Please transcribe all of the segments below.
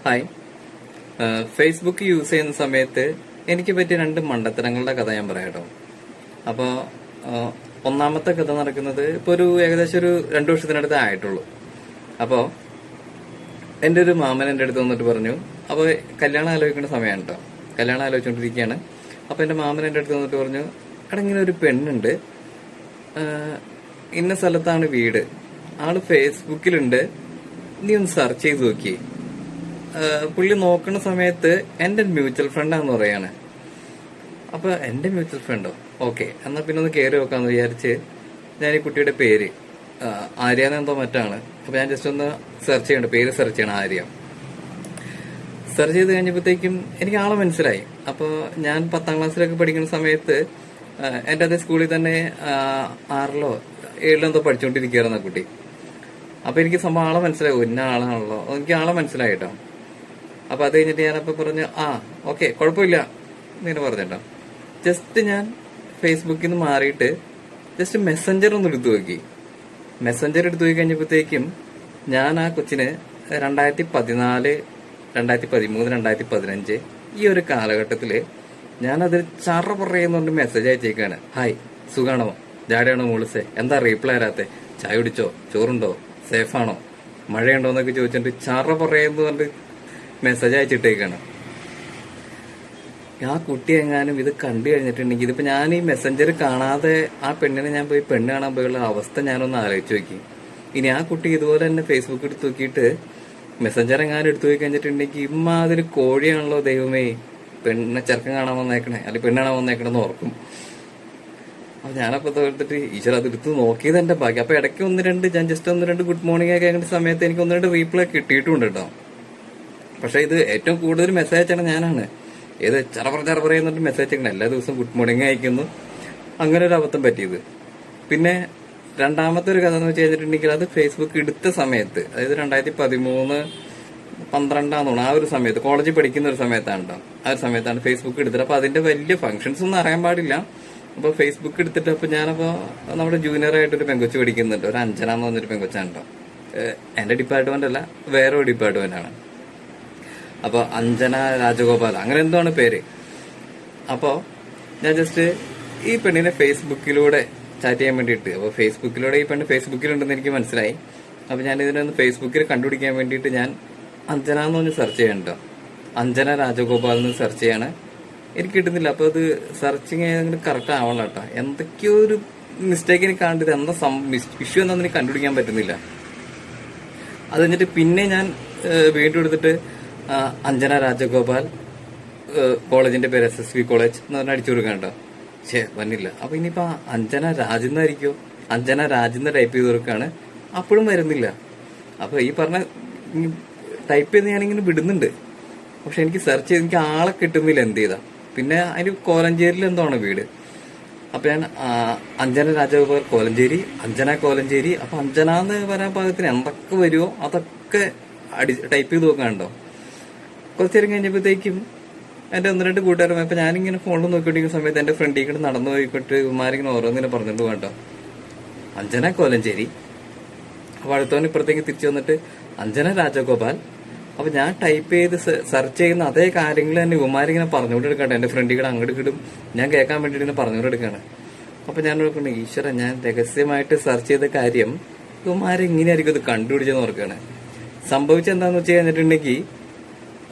Hi. Facebook use ചെയ്യുന്ന സമയത്ത് എനിക്ക് പറ്റിയ രണ്ട് മണ്ടത്തരങ്ങളുടെ കഥ ഞാൻ പറയാം കേട്ടോ. അപ്പോൾ ഒന്നാമത്തെ കഥ നടക്കുന്നത് ഇപ്പോൾ ഏകദേശം ഒരു 2 വർഷത്തിനടുത്ത് ആയിട്ടുള്ളൂ. അപ്പോൾ എൻ്റെ ഒരു മാമൻ എൻ്റെ അടുത്ത് വന്നിട്ട് പറഞ്ഞു, അപ്പോൾ കല്യാണം ആലോചിക്കേണ്ട സമയമാണ് കേട്ടോ, കല്യാണം ആലോചിച്ചുകൊണ്ടിരിക്കുകയാണ്. അപ്പോൾ എൻ്റെ മാമൻ എൻ്റെ അടുത്ത് വന്നിട്ട് പറഞ്ഞു, അവിടെ ഇങ്ങനെ ഒരു പെണ്ണുണ്ട്, ഇന്ന സ്ഥലത്താണ് വീട്, ആള് ഫേസ്ബുക്കിലുണ്ട്, നീ ഒന്ന് സെർച്ച് ചെയ്ത് നോക്കി. പുള്ളി നോക്കുന്ന സമയത്ത് എൻ്റെ മ്യൂച്വൽ ഫ്രണ്ടാന്ന് പറയാണ്. അപ്പൊ എൻ്റെ മ്യൂച്വൽ ഫ്രണ്ടോ, ഓക്കെ എന്നാ പിന്നെ ഒന്ന് കയറി നോക്കാന്ന് വിചാരിച്ച് ഞാൻ ഈ കുട്ടിയുടെ പേര് ആര്യാന്ന് എന്തോ മറ്റാണ്. അപ്പൊ ഞാൻ ജസ്റ്റ് ഒന്ന് സെർച്ച് ചെയ്യണ്ട, പേര് സെർച്ച് ചെയ്യണം, ആര്യ. സെർച്ച് ചെയ്ത് കഴിഞ്ഞപ്പോഴത്തേക്കും എനിക്ക് ആളെ മനസ്സിലായി. അപ്പോൾ ഞാൻ 10ാം ക്ലാസ്സിലൊക്കെ പഠിക്കുന്ന സമയത്ത് എൻ്റെ അതേ സ്കൂളിൽ തന്നെ 6ലോ 7ലോ എന്തോ പഠിച്ചുകൊണ്ടിരിക്കുകയായിരുന്നു ആ കുട്ടി. അപ്പൊ എനിക്ക് സംഭവം ആളെ മനസ്സിലായി, ഇന്ന ആളാണല്ലോ, എനിക്ക് ആളെ മനസ്സിലായി കേട്ടോ. അപ്പൊ അത് കഴിഞ്ഞിട്ട് ഞാനപ്പോ പറഞ്ഞു, ഓക്കെ കുഴപ്പമില്ല എന്നിങ്ങനെ പറഞ്ഞിട്ടോ. ജസ്റ്റ് ഞാൻ ഫേസ്ബുക്കിൽ നിന്ന് മാറിയിട്ട് ജസ്റ്റ് മെസ്സഞ്ചർ ഒന്ന് എടുത്തു നോക്കി. മെസ്സഞ്ചർ എടുത്തു നോക്കി കഴിഞ്ഞപ്പോഴത്തേക്കും ഞാൻ ആ കൊച്ചിന് 2014, 2013, 2015 ഈ ഒരു കാലഘട്ടത്തില് ഞാനതിൽ ചറ പറയുന്നുണ്ട് മെസ്സേജ് അയച്ചേക്കാണ്. ഹായ്, സുഖാണോ, ജാടയാണോ മോളിസെ, എന്താ റീപ്ലൈ തരാത്തെ, ചായ കുടിച്ചോ, ചോറുണ്ടോ, സേഫാണോ, മഴയുണ്ടോ എന്നൊക്കെ ചോദിച്ചിട്ട് ചറ പറയുന്നത് കൊണ്ട് മെസ്സേജ് അയച്ചിട്ടേക്കാണ്. ആ കുട്ടി എങ്ങാനും ഇത് കണ്ടു കഴിഞ്ഞിട്ടുണ്ടെങ്കിൽ, ഇതിപ്പോ ഞാൻ ഈ മെസ്സഞ്ചർ കാണാതെ ആ പെണ്ണിനെ ഞാൻ പോയി പെണ്ണ് കാണാൻ പോയുള്ള അവസ്ഥ ഞാനൊന്ന് ആലോചിച്ച് നോക്കി. ഇനി ആ കുട്ടി ഇതുപോലെ തന്നെ ഫേസ്ബുക്ക് എടുത്ത് നോക്കിയിട്ട് മെസ്സഞ്ചർ എങ്ങാനും എടുത്തു പോയി കഴിഞ്ഞിട്ടുണ്ടെങ്കിൽ ഇമ്മാതിരി കോഴിയാണല്ലോ ദൈവമേ, പെണ്ണിനെ ചെറുക്കം കാണാൻ വന്നേക്കണേ അല്ലെങ്കിൽ പെണ്ണ് കാണാൻ വന്നേക്കണെന്ന് ഓർക്കും. അപ്പൊ ഞാനപ്പോ തോർത്തിട്ട് ഈശ്വര അത് എടുത്ത് നോക്കിയത് എന്റെ ഭാഗ്യം. അപ്പൊ ഇടയ്ക്ക് ഞാൻ ജസ്റ്റ് 1-2 ഗുഡ് മോർണിംഗ് ഒക്കെ കഴിഞ്ഞ സമയത്ത് എനിക്ക് 1-2 റീപ്ലൈ കിട്ടിയിട്ടുണ്ട് കേട്ടോ. പക്ഷെ ഇത് ഏറ്റവും കൂടുതൽ മെസ്സേജ് അയച്ചാണ് ഞാനാണ്. ഏത് ചറ പറയുന്നിട്ട് മെസ്സേജ് അയക്കണം, എല്ലാ ദിവസവും ഗുഡ് മോർണിംഗ് അയക്കുന്നു. അങ്ങനെ ഒരു അബദ്ധം പറ്റിയത്. പിന്നെ രണ്ടാമത്തെ ഒരു കഥ എന്ന് വെച്ച് കഴിഞ്ഞിട്ടുണ്ടെങ്കിൽ അത് ഫേസ്ബുക്ക് എടുത്ത സമയത്ത്, അതായത് 2013, 2012 ആ ഒരു സമയത്ത്, കോളേജിൽ പഠിക്കുന്ന ഒരു സമയത്താണ് കേട്ടോ. ആ ഒരു സമയത്താണ് ഫേസ്ബുക്ക് എടുത്തത്. അപ്പൊ അതിന്റെ വലിയ ഫംഗ്ഷൻസ് ഒന്നും അറിയാൻ പാടില്ല. അപ്പൊ ഫേസ്ബുക്ക് എടുത്തിട്ട് അപ്പൊ ഞാനപ്പോ നമ്മുടെ ജൂനിയർ ആയിട്ടൊരു പെങ്കൊച്ച് പഠിക്കുന്നുണ്ട്, ഒരു അഞ്ജന എന്ന് പറഞ്ഞൊരു പെങ്കൊച്ചാണ് കേട്ടോ. എന്റെ ഡിപ്പാർട്ട്മെന്റ് അല്ല, വേറെ ഒരു ഡിപ്പാർട്ട്മെന്റ് ആണ്. അപ്പൊ അഞ്ജന രാജഗോപാൽ അങ്ങനെ എന്തോ ആണ് പേര്. അപ്പോ ഞാൻ ജസ്റ്റ് ഈ പെണ്ണിനെ ഫേസ്ബുക്കിലൂടെ ചാറ്റ് ചെയ്യാൻ വേണ്ടിയിട്ട്, അപ്പൊ ഫേസ്ബുക്കിലൂടെ ഈ പെണ്ണ് ഫേസ്ബുക്കിലുണ്ടെന്ന് എനിക്ക് മനസ്സിലായി. അപ്പൊ ഞാൻ ഇതിനൊന്ന് ഫേസ്ബുക്കിൽ കണ്ടുപിടിക്കാൻ വേണ്ടിയിട്ട് ഞാൻ അഞ്ജന എന്ന് പറഞ്ഞ് സെർച്ച് ചെയ്യണ്ടോ, അഞ്ജന രാജഗോപാൽ എന്ന് സെർച്ച് ചെയ്യാണ്. എനിക്ക് കിട്ടുന്നില്ല. അപ്പൊ അത് സെർച്ചിങ് കറക്റ്റ് ആവണം കേട്ടോ. എന്തൊക്കെയോ ഒരു മിസ്റ്റേക്ക് എനിക്ക് കാണേണ്ടത്, എന്താ ഇഷ്യൂ എന്താണെന്ന് എനിക്ക് കണ്ടുപിടിക്കാൻ പറ്റുന്നില്ല. അത് കഴിഞ്ഞിട്ട് പിന്നെ ഞാൻ വീണ്ടും എടുത്തിട്ട് അഞ്ജന രാജഗോപാൽ, കോളേജിന്റെ പേര് SSV കോളേജ് എന്ന് പറഞ്ഞാൽ അടിച്ചു കൊടുക്കാൻ കേട്ടോ. വന്നില്ല. അപ്പൊ ഇനിയിപ്പോ അഞ്ജന രാജെന്നായിരിക്കോ, അഞ്ജന രാജെന്ന് ടൈപ്പ് ചെയ്ത് കൊടുക്കാണ്, അപ്പോഴും വരുന്നില്ല. അപ്പൊ ഈ പറഞ്ഞ ടൈപ്പ് ചെയ്ത് ഞാനിങ്ങനെ വിടുന്നുണ്ട്, പക്ഷെ എനിക്ക് സെർച്ച് ചെയ്ത് എനിക്ക് ആളെ കിട്ടുന്നില്ല. എന്ത് ചെയ്താ പിന്നെ അതിന് കോലഞ്ചേരിയിൽ എന്താണ് വീട്. അപ്പൊ ഞാൻ അഞ്ജന രാജഗോപാൽ കോലഞ്ചേരി, അഞ്ജന കോലഞ്ചേരി. അപ്പൊ അഞ്ജന എന്ന് പറയാൻ പാകത്തിന് എന്തൊക്കെ വരുമോ അതൊക്കെ ടൈപ്പ് ചെയ്ത് നോക്കാണ്ടോ. കുറച്ചേരം കഴിഞ്ഞപ്പോഴത്തേക്കും എന്റെ 1-2 കൂട്ടുകാരും, അപ്പൊ ഞാനിങ്ങനെ ഫോണിൽ നോക്കിക്കൊണ്ടിരിക്കുന്ന സമയത്ത് എന്റെ ഫ്രണ്ടിൽ കൂടെ നടന്നു പോയിക്കോട്ട് ഇമാരിങ്ങനെ ഓരോന്നിനെ പറഞ്ഞിട്ട് വേണ്ടോ അഞ്ജന കോലഞ്ചേരി. അപ്പൊ അടുത്തവൻ ഇപ്പുറത്തേക്ക് തിരിച്ചു വന്നിട്ട് അഞ്ജന രാജഗോപാൽ. അപ്പൊ ഞാൻ ടൈപ്പ് ചെയ്ത് സെർച്ച് ചെയ്യുന്ന അതേ കാര്യങ്ങൾ തന്നെ ഇവന്മാരിങ്ങനെ പറഞ്ഞുകൊണ്ടെടുക്കട്ടെ. എന്റെ ഫ്രണ്ടിൽ കൂടെ അങ്ങോട്ട് കിടും, ഞാൻ കേൾക്കാൻ വേണ്ടിയിട്ട് ഇങ്ങനെ പറഞ്ഞുകൊണ്ടെടുക്കാണ്. അപ്പൊ ഞാൻ നോക്കണേ, ഈശ്വര ഞാൻ രഹസ്യമായിട്ട് സെർച്ച് ചെയ്ത കാര്യം ഇവന്മാരെങ്ങനെയായിരിക്കും ഇത് കണ്ടുപിടിച്ചെന്ന് ഓർക്കാണ്. സംഭവിച്ചെന്താന്ന് വെച്ച് കഴിഞ്ഞിട്ടുണ്ടെങ്കിൽ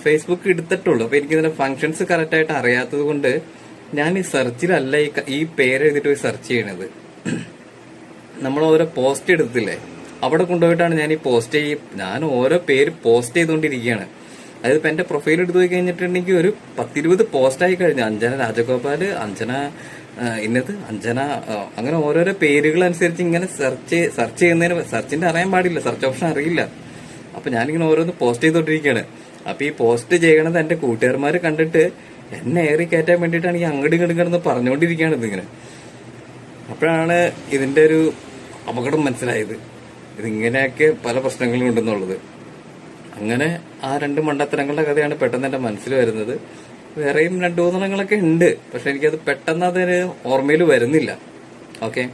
ഫേസ്ബുക്ക് എടുത്തിട്ടുള്ളൂ. അപ്പൊ എനിക്കിതിന്റെ ഫങ്ഷൻസ് കറക്റ്റ് ആയിട്ട് അറിയാത്തത് കൊണ്ട് ഞാൻ ഈ സെർച്ചിലല്ല ഈ പേര് എഴുതിട്ട് പോയി സെർച്ച് ചെയ്യണത്. നമ്മൾ ഓരോ പോസ്റ്റ് എടുത്തില്ലേ, അവിടെ കൊണ്ടുപോയിട്ടാണ് ഞാൻ ഈ പോസ്റ്റ് ഞാൻ ഓരോ പേര് പോസ്റ്റ് ചെയ്തുകൊണ്ടിരിക്കുകയാണ്. അതായത് ഇപ്പൊ എന്റെ പ്രൊഫൈൽ എടുത്തു പോയി കഴിഞ്ഞിട്ടുണ്ടെങ്കിൽ ഒരു 10-20 പോസ്റ്റ് ആയി കഴിഞ്ഞു. അഞ്ജന രാജഗോപാല്, അഞ്ജന ഇന്നത്, അഞ്ജന, അങ്ങനെ ഓരോരോ പേരുകൾ അനുസരിച്ച് ഇങ്ങനെ സെർച്ച് ചെയ്യുന്നതിന് സെർച്ചിന്റെ അറിയാൻ പാടില്ല, സെർച്ച് ഓപ്ഷൻ അറിയില്ല. അപ്പൊ ഞാനിങ്ങനെ ഓരോന്ന് പോസ്റ്റ് ചെയ്തോണ്ടിരിക്കുകയാണ്. അപ്പൊ ഈ പോസ്റ്റ് ചെയ്യണത് എന്റെ കൂട്ടുകാരന്മാർ കണ്ടിട്ട് എന്നെ ഏറി കയറ്റാൻ വേണ്ടിയിട്ടാണ് ഈ അങ്ങോട്ട് കിടന്ന് പറഞ്ഞുകൊണ്ടിരിക്കുകയാണ് ഇതിങ്ങനെ. അപ്പോഴാണ് ഇതിന്റെ ഒരു അപകടം മനസ്സിലായത്, ഇതിങ്ങനെയൊക്കെ പല പ്രശ്നങ്ങളും ഉണ്ടെന്നുള്ളത്. അങ്ങനെ ആ 2 മണ്ടത്തരങ്ങളുടെ കഥയാണ് പെട്ടെന്ന് എന്റെ മനസ്സിൽ വരുന്നത്. വേറെയും 2-3 ഉണ്ട്, പക്ഷെ എനിക്കത് പെട്ടെന്ന് അതിന് ഓർമ്മയിൽ വരുന്നില്ല. ഓക്കെ.